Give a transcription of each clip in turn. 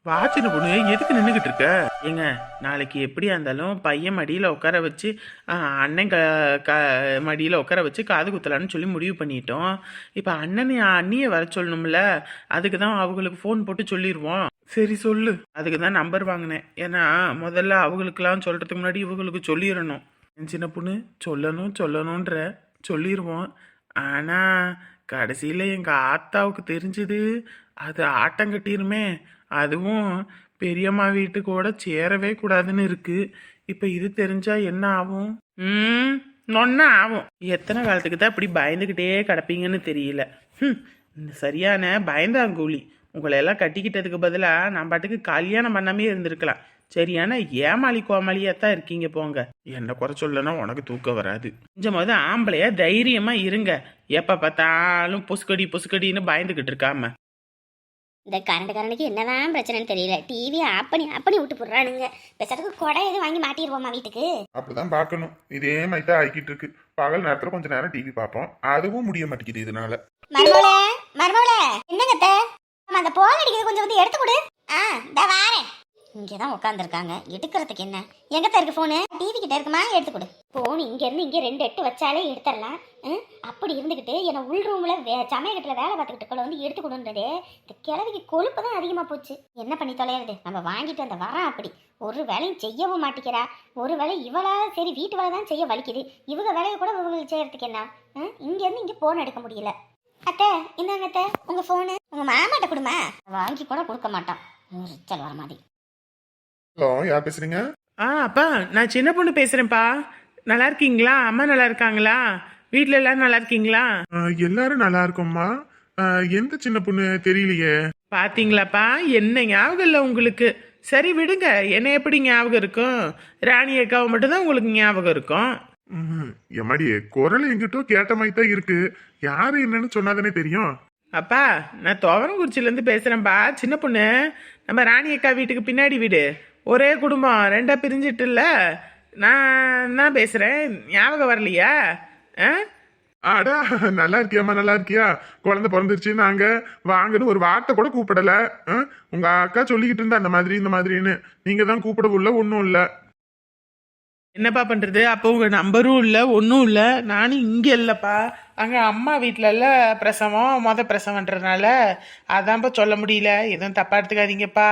வா சின்ன பொண்ணு, எதுக்கு நின்றுக்கிட்டு இருக்க? ஏங்க, நாளைக்கு எப்படியா இருந்தாலும் பையன் மடியில் உட்கார வச்சு அண்ணன் மடியில் உட்கார வச்சு காது குத்தலான்னு சொல்லி முடிவு பண்ணிட்டோம். இப்போ அண்ணனை அண்ணியை வர சொல்லணும்ல, அதுக்கு தான் அவங்களுக்கு ஃபோன் போட்டு சொல்லிடுவோம். சரி சொல்லு. அதுக்கு தான் நம்பர் வாங்கினேன். ஏன்னா முதல்ல அவங்களுக்கெல்லாம் சொல்கிறதுக்கு முன்னாடி இவங்களுக்கு சொல்லிடணும். என் சின்ன பொண்ணு, சொல்லணுன்ற சொல்லிடுவோம். ஆனால் கடைசியில் எங்கள் ஆத்தாவுக்கு தெரிஞ்சுது, அது ஆட்டம் கட்டிருமே. அதுவும் பெரியம்மா வீட்டுக்கூட சேரவே கூடாதுன்னு இருக்கு. இப்போ இது தெரிஞ்சா என்ன ஆகும்? நொன்னா ஆகும். எத்தனை காலத்துக்கு தான் இப்படி பயந்துக்கிட்டே கிடப்பீங்கன்னு தெரியல. சரியான பயந்தாங்கூலி. உங்களை எல்லாம் கட்டிக்கிட்டதுக்கு பதிலாக நான் பாட்டுக்கு கல்யாணம் பண்ணாமே இருந்திருக்கலாம். சரியான ஏமாளி கோமாளியா தான் இருக்கீங்க. போங்க. என்ன குறை சொல்லனா உனக்கு தூக்கம் வராது. கொஞ்சமாவது ஆம்பளையா தைரியமா இருங்க. எப்ப பார்த்தாலும் பொசுக்கடின்னு பயந்துகிட்டு இருக்காம. இந்த கரண்ட்டுக்கு என்னதான் பிரச்சனைன்னு தெரியல. டிவி ஆஃப் பண்ணி விட்டு போடுறானுங்க. பெசத்துக்கு கொடை எதுவும் வாங்கி மாட்டிடுவோமா வீட்டுக்கு? அப்படிதான் பார்க்கணும். இதே மாதிரி தான் ஆகிக்கிட்டு இருக்கு. பகல் நேரத்துல கொஞ்ச நேரம் டிவி பார்ப்போம், அதுவும் முடிய மாட்டேங்குது இதனால. மருமோளே என்னங்க அந்த போன் அடிக்கிறது கொஞ்சம் வந்து எடுத்து கொடு. இந்த வாரேன். இங்கதான் உட்காந்துருக்காங்க, எடுக்கிறதுக்கு என்ன? எங்கத்த இருக்கு போனு? டிவி கிட்ட இருக்குமா? எடுத்து கொடு. போன் இங்க இருந்து இங்க 2 எட்டு வச்சாலே எடுத்துடலாம். அப்படி இருந்துகிட்டு என்ன உள் ரூம்ல சமயக்கட்டுல வேலை பார்த்துக்கிட்டு வந்து எடுத்து கொடுன்றதே. இந்த கிழவிக்கு கொழுப்பு தான் அதிகமா போச்சு. என்ன பண்ணி தொலைறது? நம்ம வாங்கிட்டு அந்த வரோம். அப்படி ஒரு வேலையும் செய்யவும் மாட்டேங்கிறா. ஒரு வேலை இவளா சரி வீட்டு வேலை தான் செய்ய வலிக்குது. இவங்க வேலையை கூட இவங்களுக்கு செய்யறதுக்கு என்ன? இங்க இருந்து இங்க போன் எடுக்க முடியல. அத்தை இந்தாங்க அத்தை உங்க போனு. உங்க மாமாட்ட கொடுமா. வாங்கி கூட கொடுக்க மாட்டான். ரிச்சல் வர மாதிரி. ஹலோ, யார் பேசுறீங்க? அப்பா, நான் சின்ன பொண்ணு பேசுறேன்ப்பா. நல்லா இருக்கீங்களா? அம்மா நல்லா இருக்காங்களா? வீட்ல எல்லாரும் நல்லா இருக்கீங்களா? எல்லாரும் நல்லா இருக்கோம்மா. எந்த சின்ன பொண்ணு தெரியலையே. பாத்தீங்களாப்பா, என்ன ஞாபகம் இல்லை உங்களுக்கு. சரி விடுங்க, என்ன எப்படி ஞாபகம் இருக்கும்? ராணி அக்காவை மட்டும்தான் உங்களுக்கு ஞாபகம் இருக்கும். எம்மாடி, குரல் எங்கிட்டோ கேட்ட மாதிரி தான் இருக்கு. யாரு என்னன்னு சொன்னாதானே தெரியும். அப்பா, நான் துவரங்குறிச்சிலேருந்து பேசுகிறேன்ப்பா. சின்ன பொண்ணு, நம்ம ராணி அக்கா வீட்டுக்கு பின்னாடி வீடு. ஒரே குடும்பம், 2 பிரிஞ்சிட்டுல. நான் தான் பேசுகிறேன். ஞாபகம் வரலையா? ஆடா, நல்லா இருக்கியாம்மா? நல்லா இருக்கியா? குழந்தை பிறந்துருச்சு, நாங்க வாங்கன்னு ஒரு வார்த்தை கூட கூப்பிடல. உங்க அக்கா சொல்லிக்கிட்டு இருந்தா அந்த மாதிரி இந்த மாதிரின்னு. நீங்க தான் கூப்பிடவுள்ள ஒன்றும் இல்லை. என்னப்பா பண்ணுறது? அப்போ உங்கள் நம்பரும் இல்லை, ஒன்றும் இல்லை. நானும் இங்கே இல்லைப்பா, அங்கே அம்மா வீட்டிலல்ல பிரசவம், பிரசவன்றதுனால அதான்ப்பா சொல்ல முடியல. எதுவும் தப்பாக எடுத்துக்காதீங்கப்பா.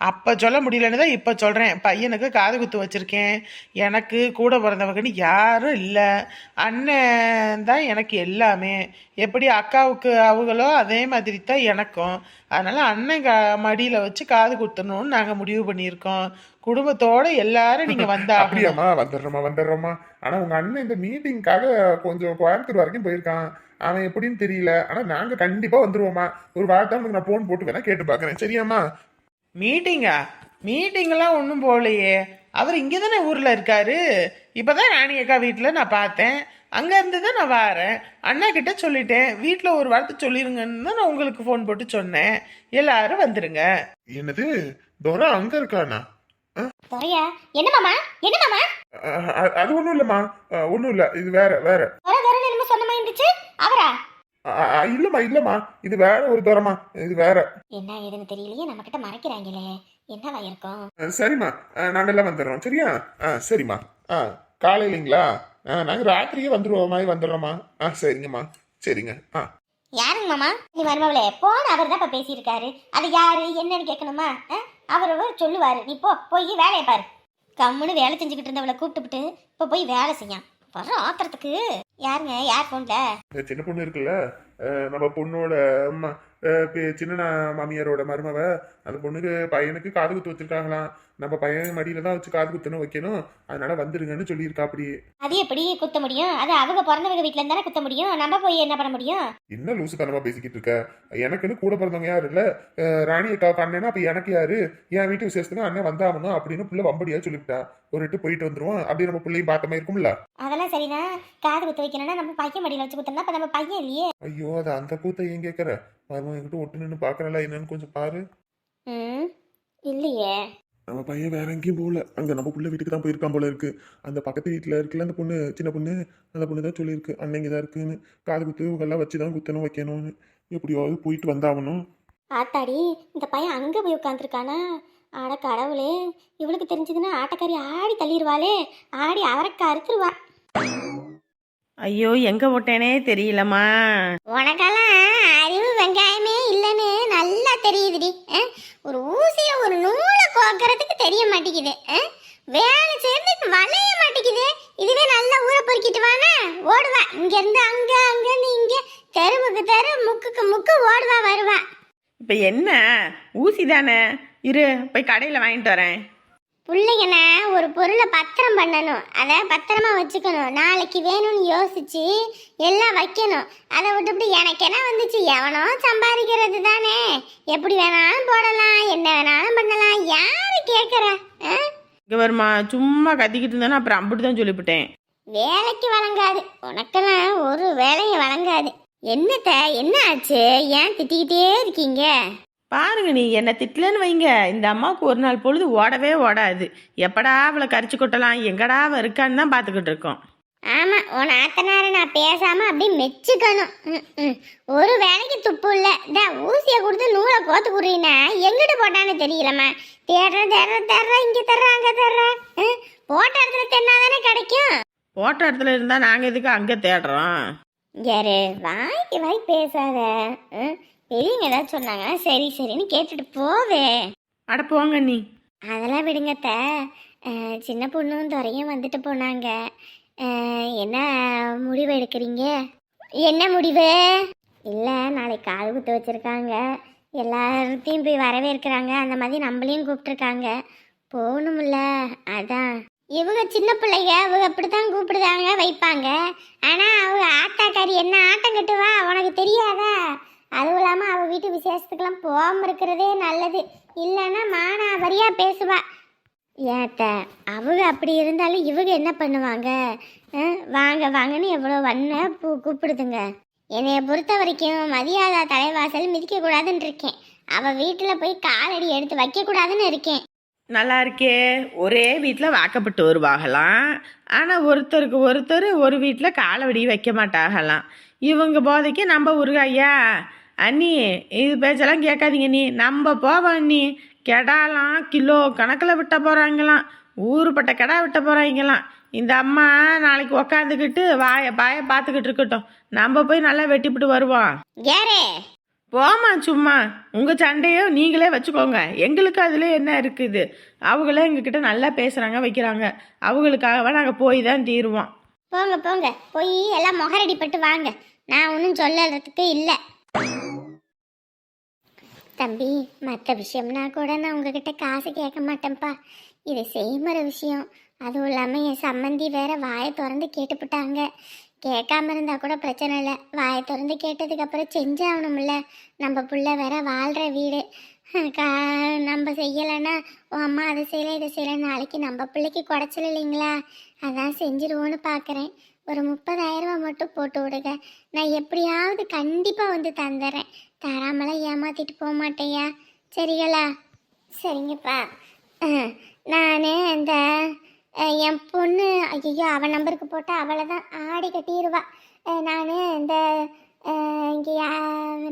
அப்போ சொல்ல முடியலன்னு தான் இப்போ சொல்கிறேன். பையனுக்கு காது குத்து வச்சுருக்கேன். எனக்கு கூட பிறந்தவங்கன்னு யாரும் இல்லை. அண்ணன் தான் எனக்கு எல்லாமே. எப்படி அக்காவுக்கு அவங்களோ அதே மாதிரி தான் எனக்கும். அதனால் அண்ணன் மடியில் வச்சு காது குத்தணும்னு நாங்கள் முடிவு பண்ணியிருக்கோம். குடும்பத்தோட எல்லாரும் நீங்க வந்தா. அப்படியாம்மா? வந்துடுறோமா. ஆனா உங்க அண்ணன் இந்த மீட்டிங்காக கொஞ்சம் கோயம்புத்தூர் வரைக்கும் போயிருக்கான். அவன் எப்படின்னு தெரியல. ஆனா நாங்க கண்டிப்பா வந்துருவோமா. ஒரு வார்த்தை உங்களுக்கு நான் போன் போட்டு வேணா கேட்டு பாக்குறேன். சரியாம்மா? மீட்டிங்கெல்லாம் ஒன்றும் போகலையே. அவர் இங்கே தானே ஊரில் இருக்காரு. இப்போதான் ராணி அக்கா வீட்டில் நான் பார்த்தேன். அங்கேருந்து தான் நான் வரேன். அண்ணா கிட்ட சொல்லிட்டேன், வீட்டில் ஒரு வார்த்தை சொல்லிருங்கன்னு தான் நான் உங்களுக்கு ஃபோன் போட்டு சொன்னேன். எல்லாரும் வந்துருங்க. என்னது, தோரா அங்க இருக்கானா? என்ன மாமா? அது ஒண்ணும் இல்லம்மா, ஒண்ணும் இல்ல. இது வேற சொன்ன மாதிரி இருந்துச்சு. அவரா? இல்லம்மா, இது வேற ஒரு தோரமா. இது வேற என்ன ஏதுன்னு தெரியலையே. நம்ம கிட்ட மறைக்கிறாங்களே. என்னவா இருக்கும்? சரிம்மா, நாங்கெல்லாம் வந்துடுறோம். சரியா? சரிம்மா. காலையிலங்களா? நாங்க ராத்திரியே வந்துடுறோமா. சரிங்கம்மா. சரிங்க. யாருங்க மாமா? நீ மருமவளே போன அவர் தான் இப்ப பேசியிருக்காரு. அது யாரு என்னன்னு கேட்கணுமா? அவர் சொல்லுவாரு. நீ போய் வேலையை பாரு. கம்முன்னு வேலை செஞ்சுக்கிட்டு இருந்தவளை கூப்பிட்டுட்டு இப்ப போய் வேலை செய்ய வர ஆத்திரத்துக்கு. யாருங்க? யார் போன்ல? சின்ன பொண்ணு இருக்குல்ல, நம்ம பொண்ணோட அம்மா, சின்ன மாமியாரோட மருமவ. அந்த பொண்ணுக்கு பையனுக்கு காது குத்து வச்சிருக்காங்களாம். நம்ம பையன் மடியில தான் வச்சு காது குத்தணும் வைக்கணும். அதனால வந்துருங்கன்னு சொல்லியிருக்கா. அப்படியே அது எப்படி குத்த முடியும்? அது அவங்க பிறந்தவங்க வீட்டுல இருந்தானே குத்த முடியும். நம்ம போய் என்ன பண்ண முடியும்? என்ன லூசுத்தனமா பேசிக்கிட்டு இருக்க? எனக்குன்னு கூட பிறந்தவங்க யாரு இல்ல. ராணி அக்காவுக்கு அண்ணனா, அப்ப எனக்கு யாரு? என் வீட்டு விசேஷத்துக்கு அண்ணன் வந்தாகணும் அப்படின்னு புள்ள வம்படியா சொல்லிவிட்டா. ஒரு இட்டு போயிட்டு வந்துருவோம். அப்படி நம்ம பிள்ளையும் பார்த்த மாதிரி இருக்கும்ல. அதெல்லாம் சரிதான். காது குத்த வைக்கணும்னா நம்ம பையன் மடியில வச்சு குத்தனா அப்ப நம்ம பையன் இல்லையே. ஐயோ, அது அந்த கூத்த ஏன் கேட்கற? மருமகன் கிட்ட ஒட்டு நின்று பாக்குறல என்னன்னு கொஞ்சம் பாரு. இல்லையே. நம்ம பையன் வேற எங்கேயும் போகல. அங்க நம்ம புள்ள வீட்டுக்கு தான் போயிருக்கான் போல இருக்கு. அந்த பக்கத்து வீட்டுல இருக்குல்ல அந்த பொண்ணு, சின்ன பொண்ணு, அந்த பொண்ணு தான் சொல்லியிருக்கு அன்னைக்கு தான் இருக்குன்னு. காது குத்து எல்லாம் வச்சுதான் குத்தணும் வைக்கணும்னு. எப்படியாவது போயிட்டு வந்தாகணும். ஆத்தாடி இந்த பையன் அங்கே போய் உட்காந்துருக்கானா? ஆட கடவுளே, இவளுக்கு தெரிஞ்சதுன்னா ஆட்டக்காரி ஆடி தள்ளிடுவாளே, ஆடி அவரைக்கா அறுத்துருவா. ஐயோ எங்கே போட்டேனே தெரியலம்மா. உனக்கெல்லாம் அறிவு வெங்காயமே இல்லைன்னு நல்லா தெரியுதுடி. ஒரு ஊசிய ஒரு நூலை கோக்கறதுக்கு தெரிய மாட்டேங்குது. வேலை சேர்ந்து வளைய மாட்டேங்குது. இதுவே நல்லா ஊற பொறுக்கிட்டு வானா ஓடுவா. இங்க இருந்து அங்க, அங்கன்னு இங்க, தெருவுக்கு தெரு, முக்குக்கு முக்கு ஓடுவா வருவா. இப்போ என்ன ஊசி தானே, இரு போய் கடையில் வாங்கிட்டு வரேன். பிள்ளைங்கண்ணா ஒரு பொருளை பத்திரம் பண்ணணும், அதை பத்திரமா வச்சுக்கணும், நாளைக்கு வேணும்னு யோசிச்சு எல்லாம் வைக்கணும். அதை விட்டுவிட்டு எனக்கு என்ன வந்துச்சு, எவனோ சம்பாதிக்கிறது தானே, எப்படி வேணாலும் போடலாம், என்ன வேணாலும் பண்ணலாம், யாரு கேட்குறா? இங்கே வருமா, சும்மா கத்திக்கிட்டு இருந்தானே, அப்புறம் அப்படி தான் சொல்லிவிட்டேன். வேலைக்கு வழங்காது, உனக்கெல்லாம் ஒரு வேலையும் வழங்காது. என்னத்த என்ன ஆச்சு, ஏன் திட்டிக்கிட்டே இருக்கீங்க? பாருங்க, நீ என்னை திட்டலன்னு வைங்க, இந்த அம்மாவுக்கு ஒரு நாள் பொழுது ஓடவே ஓடாது. எப்படா அவளை கரிச்சு கொட்டலாம், எங்கடா அவ இருக்கான்னு தான் பார்த்துக்கிட்டு இருக்கோம். ஆமா, உன் ஆத்தனார நான் பேசாம அப்படி மெச்சுக்கணும். ஒரு வேலைக்கு துப்பு இல்ல. இந்த ஊசியை கொடுத்து நூலை கோத்து குடுறீன்னா எங்கிட்டு போட்டான்னு தெரியலம்மா. தேடுற இங்க தர்ற அங்க தர்ற. போட்ட இடத்துல தென்னாதானே கிடைக்கும். போட்ட இடத்துல இருந்தா நாங்க எதுக்கு அங்க தேடுறோம்? யாரு வாய்க்கு வாய் பேசாத. பெரியவங்க ஏதாவது சொன்னாங்கன்னா சரி சரின்னு கேட்டுட்டு போவே. அட போங்க நீ. அதெல்லாம் விடுங்கத்த. சின்ன பொண்ணும் துறையும் வந்துட்டு போனாங்க. என்ன முடிவு எடுக்கிறீங்க? என்ன முடிவு? இல்லை, நாளைக்கு காது குத்து வச்சுருக்காங்க, எல்லாத்தையும் போய் வரவேற்கிறாங்க, அந்த மாதிரி நம்மளையும் கூப்பிட்ருக்காங்க, போகணும்ல, அதான். இவங்க சின்ன பிள்ளைங்க, அவங்க அப்படித்தான் கூப்பிடுதாங்க வைப்பாங்க. ஆனால் அவங்க ஆட்டாக்காரி என்ன ஆட்டம் கட்டுவா உனக்கு தெரியாதா? அதுவும் இல்லாமல் அவள் வீட்டு விசேஷத்துக்கெல்லாம் போகாமல் இருக்கிறதே நல்லது, இல்லைன்னா மானாவரியாக பேசுவா. ஏத்த அவங்க அப்படி இருந்தாலும் இவங்க என்ன பண்ணுவாங்க? வாங்க வாங்கன்னு எவ்வளோ வண்ண கூப்பிடுதுங்க. என்னைய பொறுத்த வரைக்கும் மதியாதா தலைவாசல் மிதிக்கக்கூடாதுன்னு இருக்கேன். அவள் வீட்டில் போய் காலடி எடுத்து வைக்கக்கூடாதுன்னு இருக்கேன். நல்லா இருக்கே, ஒரே வீட்டில் வாக்கப்பட்டு வருவாகலாம், ஆனால் ஒருத்தருக்கு ஒருத்தர் ஒரு வீட்டில் காலவடி வைக்க மாட்டாகலாம். இவங்க போதைக்கு நம்ம உருகாய்யா அண்ணி, இது பேச்செல்லாம் கேட்காதீங்க நீ, நம்ம போவோம் அண்ணி. கெடாலாம் கிலோ கணக்கில் விட்ட போகிறாங்களாம், ஊருப்பட்ட கெடா விட்ட போகிறாங்களாம். இந்த அம்மா நாளைக்கு உக்காந்துக்கிட்டு வாயை பார்த்துக்கிட்டு இருக்கட்டும், நம்ம போய் நல்லா வெட்டிவிட்டு வருவோம். யாரே போமா, சும்மா உங்கள் சண்டையோ நீங்களே வச்சுக்கோங்க, எங்களுக்கு அதில் என்ன இருக்குது? அவங்களே எங்ககிட்ட நல்லா பேசுகிறாங்க வைக்கிறாங்க, அவங்களுக்காகவா நாங்கள் போய் தான் தீருவோம். போங்க போங்க, போய் எல்லாம் முகரடி பட்டு வாங்க, நான் ஒன்றும் சொல்லறதுக்கு இல்லை. தம்பி, மற்ற விஷயம்னா கூட நான் உங்ககிட்ட காசு கேட்க மாட்டேன்ப்பா, இது செய்முறை விஷயம். அதுவும் இல்லாமல் என் சம்மந்தி வேற வாயை திறந்து கேட்டுப்பிட்டாங்க. கேட்காம இருந்தால் கூட பிரச்சனை இல்லை, வாயை திறந்து கேட்டதுக்கப்புறம் செஞ்சாகணும்ல. நம்ம புள்ள வேற வாழ்கிற வீடு, நம்ம செய்யலைன்னா உன் அம்மா அதை செய்யலை இதை செய்யலை, நாளைக்கு நம்ம பிள்ளைக்கு குடைச்சல் இல்லைங்களா? அதான் செஞ்சிருவோன்னு பார்க்குறேன். ஒரு 30,000 மட்டும் போட்டு விடுங்க, நான் எப்படியாவது கண்டிப்பாக வந்து தந்துடுறேன். தராமலாம் ஏமாற்றிட்டு போக மாட்டேயா? சரிங்களா? சரிங்கப்பா. நான் இந்த என் பொண்ணு, ஐயோ அவன் நம்பருக்கு போட்டால் அவளை தான் ஆடி கட்டிடுவா. நான் இந்த இங்கே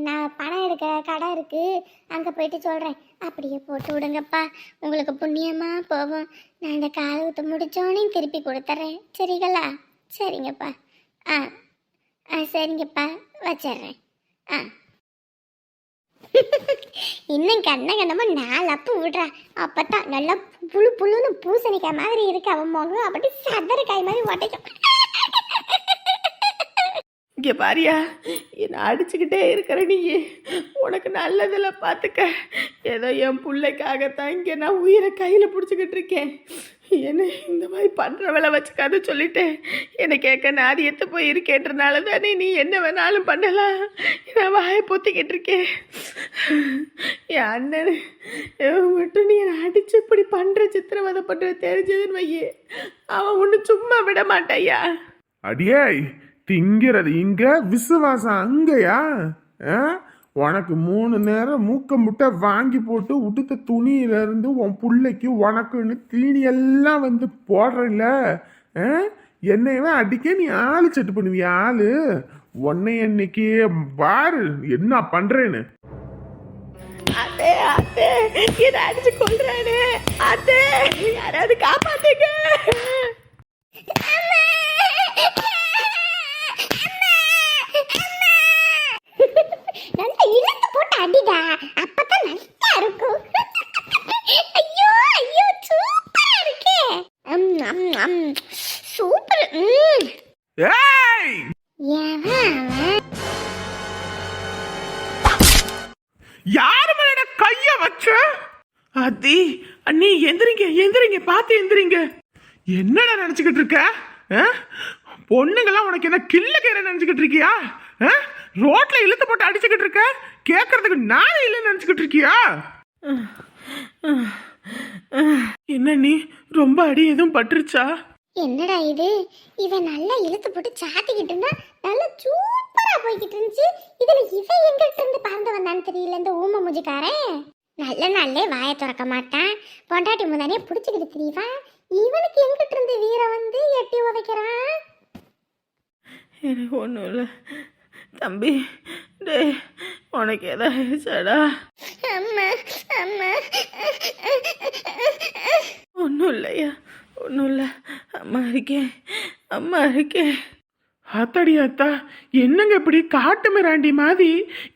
நான் பணம் எடுக்க கடை இருக்குது, அங்கே போயிட்டு சொல்கிறேன், அப்படியே போட்டு விடுங்கப்பா, உங்களுக்கு புண்ணியமாக போகும். நான் இந்த காலை ஊற்ற முடித்தோன்னே திருப்பி கொடுத்துட்றேன். சரிங்களா? சரிங்கப்பா. சரிங்கப்பா, வச்சிட்றேன். இன்னும் கண்ணமா 4 அப்பு விடுறா, அப்பதான் நல்லா புழுன்னு பூசணிக்காய் மாதிரி இருக்கு அவன் முகம், அப்படி சதறக்காய் மாதிரி ஒட்டைக்கும். இங்கே பாரியா, என்னை அடிச்சுக்கிட்டே இருக்கிற நீ, உனக்கு நல்லதில் பார்த்துக்க. ஏதோ என் பிள்ளைக்காகத்தான் இங்கே நான் உயிரை கையில் பிடிச்சிக்கிட்டு இருக்கேன். என்ன இந்த மாதிரி பண்ணுறவளை வச்சுக்காது சொல்லிட்டேன். என்னை கேட்க நான் எத்து போய் இருக்கேன்றனால தானே நீ என்ன வேணாலும் பண்ணலாம், நான் வாயை பொத்திக்கிட்டு இருக்கேன். என் அண்ணன் மட்டும் நீ என்னை அடிச்சு இப்படி பண்ணுற சித்திரவதை பண்ணுற தெரிஞ்சதுன்னு வையே, அவன் ஒன்றும் சும்மா விட மாட்டாயா. அடியே, திங்கிறது இங்க, விசுவாசம் அங்கயா? உனக்கு 3 நேரம் மூக்க முட்டை வாங்கி போட்டு உடுத்த துணியில இருந்து உன் பிள்ளைக்கு உனக்குன்னு தீனி எல்லாம் வந்து போடுறல, என்னையவே அடிக்க நீ ஆளு செட்டு பண்ணுவிய ஆளு. உன்னை இன்னைக்கு பாரு என்ன பண்றேன்னு. அத்தே அத்தே என்ன அடிச்சு கொள்றானே அத்தே யாராவது காப்பாத்துங்க. நல்லா இழுத்து போட்டு அடிடா, அப்பதான் நல்லா இருக்கும். ஐயோ ஐயோ சூப்பரா இருக்கே. சூப்பர். ஏய் யாரு மேல கைய வச்ச? அதி அண்ணி எந்திரிங்க எந்திரிங்க, பார்த்து எந்திரிங்க. என்னடா நினைச்சுக்கிட்டு இருக்க? பொண்ணுங்கெல்லாம் உனக்கு என்ன கில்ல கேற நினைச்சுக்கிட்டு இருக்கியா? ரோட்ல இழுத்து போட்டு அடிச்சுக்கிட்டு இருக்க, கேட்கறதுக்கு நானே இல்லைன்னு நினைச்சுக்கிட்டு இருக்கியா? என்ன நீ ரொம்ப அடி எதுவும் பட்டுருச்சா? என்னடா இது, இவன் நல்லா இழுத்து போட்டு சாத்திக்கிட்டு இருந்தா நல்லா சூப்பரா போய்கிட்டு இருந்துச்சு. இதுல இவன் எங்கிட்ட இருந்து பறந்து வந்தான்னு தெரியல இந்த ஊம முஜிக்காரன். நல்ல நாளே வாயை திறக்க மாட்டான், பொண்டாட்டி முந்தானே பிடிச்சிக்கிட்டு தெரியவா. இவனுக்கு எங்கிட்ட இருந்து வீரம் வந்து எட்டி உதைக்கிறான். எனக்கு ஒன்றும் இல்லை தம்பி. டே உனக்கு ஏதாச்சடா? அம்மா அம்மா. ஒன்றும் இல்லையா, ஒன்றும் இல்லை. அம்மா இருக்கேன், அம்மா இருக்கேன். ஆத்தாடி ஆத்தா, என்னங்க இப்படி காட்டு மிராண்டி மாதிரி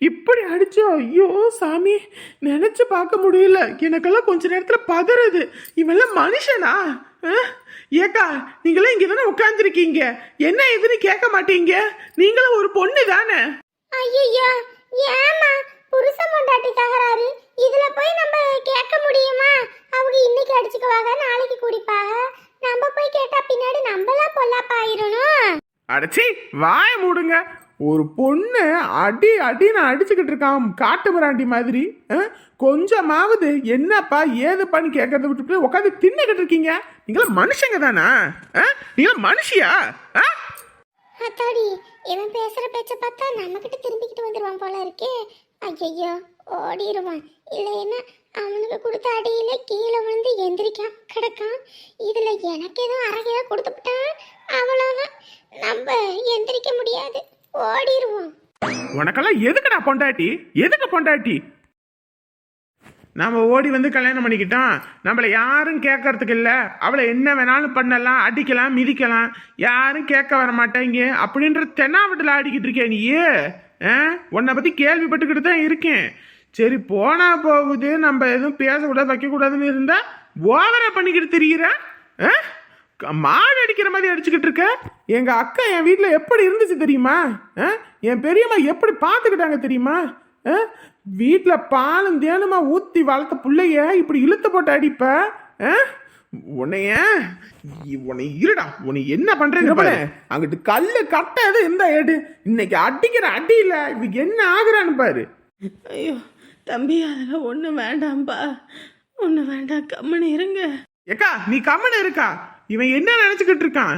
இப்படி அடிச்சோ? ஐயோ சாமி, நினைச்சு பார்க்க முடியல. எனக்கெல்லாம் கொஞ்ச நேரத்துல பதறது. இவெல்லாம் மனுஷனா? ஏக்கா நீங்களாம் இங்க தானே உட்காந்துருக்கீங்க, என்ன எதுன்னு கேட்க மாட்டீங்க? நீங்களும் ஒரு பொண்ணு தானே? ஐயோ ஏமா புருஷன் பொண்டாட்டி தகராறு, இதுல போய் நம்ம கேட்க முடியுமா? அவங்க இன்னைக்கு அடிச்சுக்குவாங்க, நாளைக்கு குடிப்பாங்க. நம்ம போய் கேட்டா பின்னாடி நம்மளாம் பொல்லாப்பாயிரணும். அடைச்சி வாய மூடுங்க. ஒரு பொண்ணு அடி அடின்னு அடிச்சுக்கிட்டு இருக்கான் காட்டு மிராண்டி மாதிரி. கொஞ்சமாவது என்னப்பா ஏதுப்பான்னு கேட்கறத விட்டுட்டு உட்காந்து தின்னுக்கிட்டு இருக்கீங்க. நீங்களும் மனுஷங்க தானா? நீங்களும் மனுஷியா? அத்தாடி, இவன் பேசுற பேச்ச பார்த்தா நம்ம கிட்ட திரும்பிக்கிட்டு வந்துருவான் போல இருக்கே. ஐயோ ஓடிடுவான். இல்லைன்னா அவனுக்கு கொடுத்த அடியில கீழே விழுந்து எந்திரிக்காம கிடக்கான். இதுல எனக்கு எதுவும் அறகையா கொடுத்துட்டான், அவ்வளவுதான், நம்ம எந்திரிக்க முடியாது, ஓடிடுவோம். உனக்கெல்லாம் எதுக்குடா பொண்டாட்டி? எதுக்கு பொண்டாட்டி? நாம ஓடி வந்து கல்யாணம் பண்ணிக்கிட்டோம், நம்மளை யாரும் கேட்கறதுக்கு இல்லை. அவளை என்ன வேணாலும் பண்ணலாம், அடிக்கலாம், மிதிக்கலாம், யாரும் கேட்க வர மாட்டாங்க அப்படின்ற தென்னாவட்டில் ஆடிக்கிட்டு இருக்கேன் நீ. உன்னை பற்றி கேள்விப்பட்டுக்கிட்டு தான் இருக்கேன். சரி போனா போகுது, நம்ம எதுவும் பேசக்கூடாது வைக்கக்கூடாதுன்னு இருந்தா ஓவரா பண்ணிக்கிட்டு தெரியுற. மாடு அடிக்கிற மாதிரி அடிச்சுக்கிட்டு இருக்க. எங்க அக்கா என் வீட்டில் எப்படி இருந்துச்சு தெரியுமா? என் பெரியம்மா எப்படி பார்த்துக்கிட்டாங்க தெரியுமா? வீட்டில் பாலும் தேனுமா ஊற்றி வளர்த்த பிள்ளைய இப்படி இழுத்து போட்டு அடிப்ப. உன்னைய உன்னை இருடா, உன்னை என்ன பண்றேங்க பாரு. அங்கிட்டு கல்லு கட்டது இந்த எடு, இன்னைக்கு அடிக்கிற அடியில இவங்க என்ன ஆகுறான்னு பாரு. ஐயோ தம்பி, அதெல்லாம் ஒண்ணு வேண்டாம்பா, ஒண்ணு வேண்டாம், கம்மனு இருங்க. ஏக்கா நீ கம்மனு இருக்கா? இவன் என்ன நினைச்சுக்கிட்டு இருக்கான்?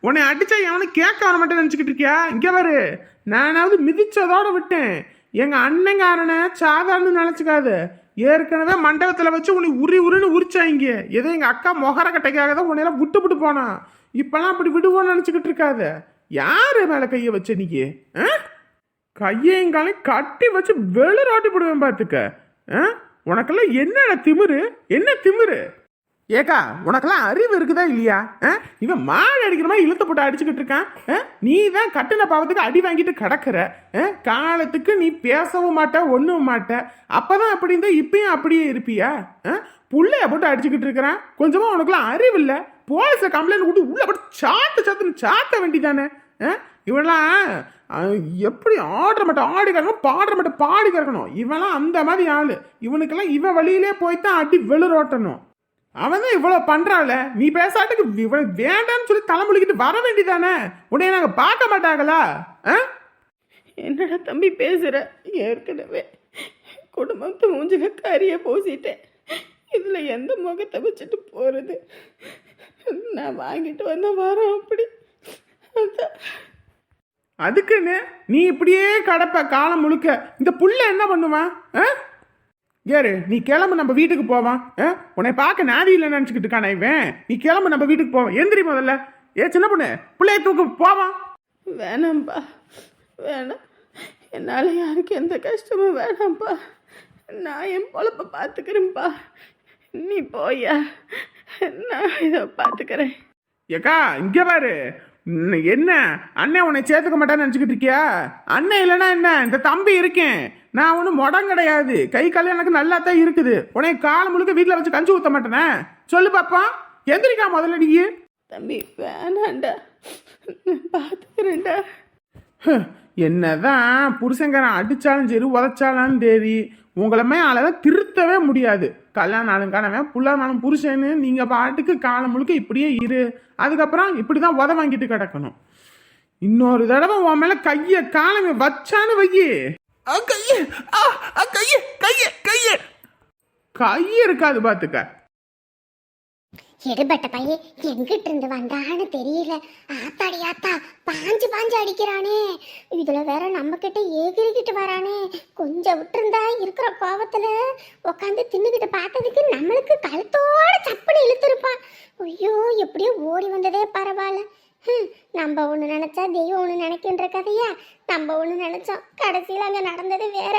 உன்னை அடிச்சா எவனும் கேட்க வர மாட்டேன்னு நினைச்சுக்கிட்டு இருக்கியா? இங்க பாரு, நானாவது மிதிச்சதோட விட்டேன். எங்க அண்ணங்காரனை சாதாரண நினைச்சுக்காது. ஏற்கனவே மண்டபத்தில் வச்சு உன்னை உருன்னு உரிச்சாங்க. ஏதோ எங்க அக்கா மொகர கட்டைக்காக தான் உன்னையெல்லாம் விட்டு போனான். இப்பெல்லாம் அப்படி விடுவோன்னு நினைச்சுக்கிட்டு இருக்காது. யாரு மேல கைய வச்ச நீங்க? கையங்காலையும் கட்டி வச்சு வெளிராட்டி போடுவேன் பார்த்துக்க. உனக்கெல்லாம் என்னடா திமிரு? என்ன திமிரு? ஏக்கா உனக்கெல்லாம் அறிவு இருக்குதா இல்லையா? இவன் மாடு அடிக்கிற மாதிரி இழுத்து போட்டு அடிச்சுக்கிட்டு இருக்கான். நீ தான் கட்டின பாவத்துக்கு அடி வாங்கிட்டு கிடக்குற. காலத்துக்கு நீ பேசவும் மாட்ட, ஒண்ணும் மாட்ட. அப்பதான் அப்படி இருந்தா இப்பயும் அப்படியே இருப்பியா? புள்ளைய போட்டு அடிச்சுக்கிட்டு இருக்கிறான். கொஞ்சமா உனக்குலாம் அறிவு இல்லை. போலீஸை கம்ப்ளைண்ட் கொடுத்து உள்ள போட்டு சாத்துன்னு சாத்த வேண்டிதானே? இவெல்லாம் எப்படி ஆடுற மட்டும் ஆடி கறக்கணும், பாடுற மட்டும் பாடி கறக்கணும். இவெல்லாம் அந்த மாதிரி ஆளு. இவனுக்கெல்லாம் இவன் வழியிலே போய்தான் அடி வெளிரோட்டணும். அவன் தான் இவ்வளவு பண்றாள். நீ பேசாட்டுக்கு இவ்வளவு வேண்டாம்னு சொல்லி தலைமுடிக்கிட்டு வர வேண்டிதானே? உன்னைய நாங்க பார்க்க மாட்டாங்களா? என்னடா தம்பி பேசுற? ஏற்கனவே குடும்பத்தை மூஞ்சில கறிய பூசிட்டேன். இதுல எந்த முகத்தை வச்சுட்டு போறது? நான் வாங்கிட்டு வந்த வாரம் அப்படி. அதுக்குன்னு நீ இப்படியே கடப்ப காலம் முழுக்க. இந்த புள்ள என்ன பண்ணுவான்? ஏறு, நீ கிளம்பு, நம்ம வீட்டுக்கு போவான். உன்னை பார்க்க நாதி இல்லை நினச்சிக்கிட்டு இருக்கானே இவன். நீ கிளம்பு, நம்ம வீட்டுக்கு போவான். எந்திரி முதல்ல. சின்ன பொண்ணு, பிள்ளைய தூக்கு போவான். வேணாம்ப்பா, வேணாம். என்னால் யாருக்கு எந்த கஷ்டமும் வேணாம்ப்பா. நான் என் பொழப்ப பார்த்துக்கிறேன்ப்பா. நீ போயா, நான் இதை பார்த்துக்கிறேன். ஏக்கா இங்க பாரு, என்ன அண்ணன் உன்னை சேர்த்துக்க மாட்டேன்னு நினச்சிக்கிட்டு இருக்கியா? அண்ணன் இல்லைன்னா என்ன, இந்த தம்பி இருக்கேன், நான் ஒன்றும் முடம் கிடையாது, கை கால் எனக்கு நல்லா தான் இருக்குது. உன்னை காலம் முழுக்க வீட்டில் வச்சு கஞ்சி ஊற்ற மாட்டேனே, சொல்லு பாப்பா. எந்திரிக்கா முதல்ல நீ. தம்பி வேணாண்டா, பார்த்துக்கிறேன்டா. என்னதான் புருஷங்காரன் அடிச்சாலும் சரி உதச்சாலும் சரி, உங்களமே அளவில் திருத்தவே முடியாது. கல்யாணம் நாளும் கணவன் புள்ள நாளும் புருஷன்னு நீங்க பாட்டுக்கு காலம் முழுக்க இப்படியே இரு. அதுக்கப்புறம் இப்படிதான் உத வாங்கிட்டு கிடக்கணும். இன்னொரு தடவை உன் மேல கைய காலமே வச்சான்னு வையி, கைய இருக்காது பாத்துக்க. எடுபட்ட பையன் எங்கிட்டு இருந்து வந்தான்னு தெரியல. ஆத்தாடி ஆத்தா, பாஞ்சு பாஞ்சு அடிக்கிறானே. இதுல வேற நம்ம கிட்ட எகிரிக்கிட்டு வரானே. கொஞ்சம் விட்டுருந்தா இருக்கிற கோவத்துல உட்காந்து தின்னுக்கிட்டு பார்த்ததுக்கு நம்மளுக்கு கழுத்தோட சப்புன்னு இழுத்துருப்பான். ஐயோ, எப்படியோ ஓடி வந்ததே பரவாயில்ல. நம்ம ஒண்ணு நினைச்சா தெய்வம் ஒண்ணு நினைக்கின்ற கதையா? நம்ம ஒண்ணு நினைச்சோம், கடைசியில் அங்க நடந்தது வேற.